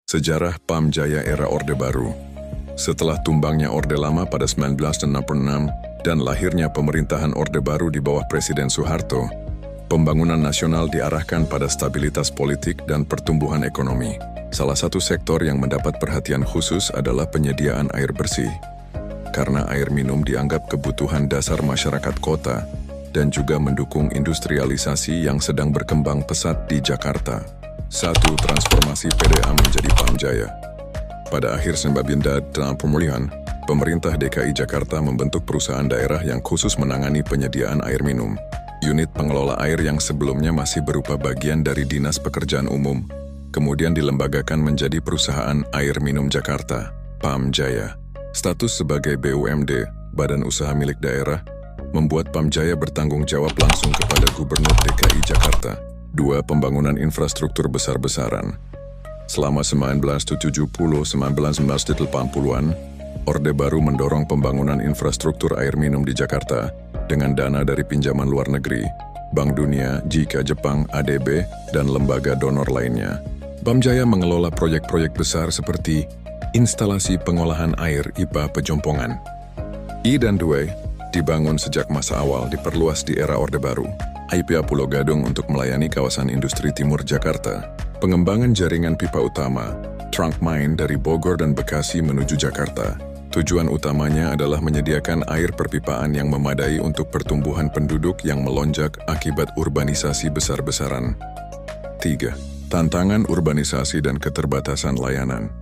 Sejarah PAM Jaya era Orde Baru. Setelah tumbangnya Orde Lama pada 1966 dan lahirnya pemerintahan Orde Baru di bawah Presiden Soeharto, pembangunan nasional diarahkan pada stabilitas politik dan pertumbuhan ekonomi. Salah satu sektor yang mendapat perhatian khusus adalah penyediaan air bersih, karena air minum dianggap kebutuhan dasar masyarakat kota dan juga mendukung industrialisasi yang sedang berkembang pesat di Jakarta. 1. Transformasi PDAM menjadi PAM Jaya. Pada akhir 1990-an, pemerintah DKI Jakarta membentuk perusahaan daerah yang khusus menangani penyediaan air minum. Unit pengelola air yang sebelumnya masih berupa bagian dari Dinas Pekerjaan Umum, kemudian dilembagakan menjadi Perusahaan Air Minum Jakarta, PAM Jaya. Status sebagai BUMD, Badan Usaha Milik Daerah, membuat PAM Jaya bertanggung jawab langsung kepada Gubernur DKI Jakarta. 2. Pembangunan infrastruktur besar-besaran. Selama 1970-1980-an, Orde Baru mendorong pembangunan infrastruktur air minum di Jakarta dengan dana dari pinjaman luar negeri, Bank Dunia, JIKA Jepang, ADB, dan lembaga donor lainnya. PAM Jaya mengelola proyek-proyek besar seperti instalasi pengolahan air IPA Pejompongan. I dan II dibangun sejak masa awal diperluas di era Orde Baru. IPA Pulau Gadung untuk melayani kawasan industri timur Jakarta. Pengembangan jaringan pipa utama, trunk mine dari Bogor dan Bekasi menuju Jakarta. Tujuan utamanya adalah menyediakan air perpipaan yang memadai untuk pertumbuhan penduduk yang melonjak akibat urbanisasi besar-besaran. 3. Tantangan urbanisasi dan keterbatasan layanan.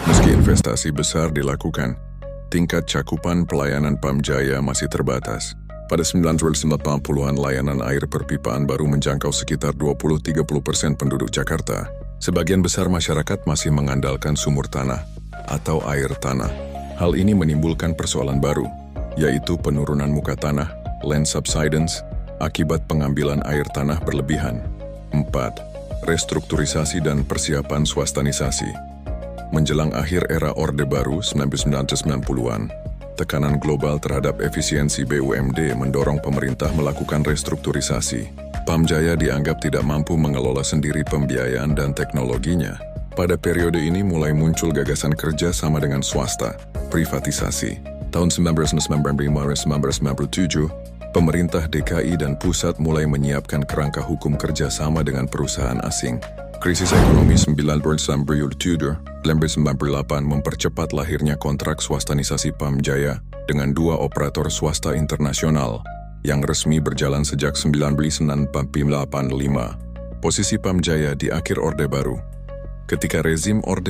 Meski investasi besar dilakukan, tingkat cakupan pelayanan PAM Jaya masih terbatas. Pada 1990-an, layanan air perpipaan baru menjangkau sekitar 20-30% penduduk Jakarta. Sebagian besar masyarakat masih mengandalkan sumur tanah atau air tanah. Hal ini menimbulkan persoalan baru, yaitu penurunan muka tanah, land subsidence, akibat pengambilan air tanah berlebihan. 4. Restrukturisasi dan persiapan swastanisasi. Menjelang akhir era Orde Baru 1990-an, tekanan global terhadap efisiensi BUMD mendorong pemerintah melakukan restrukturisasi. PAM Jaya dianggap tidak mampu mengelola sendiri pembiayaan dan teknologinya. Pada periode ini mulai muncul gagasan kerja sama dengan swasta, privatisasi. Tahun 1995-1997, pemerintah DKI dan pusat mulai menyiapkan kerangka hukum kerja sama dengan perusahaan asing. Krisis ekonomi 1997-1998 mempercepat lahirnya kontrak swastanisasi PAM Jaya dengan 2 operator swasta internasional yang resmi berjalan sejak 1985. Posisi PAM Jaya di akhir Orde Baru. Ketika rezim Orde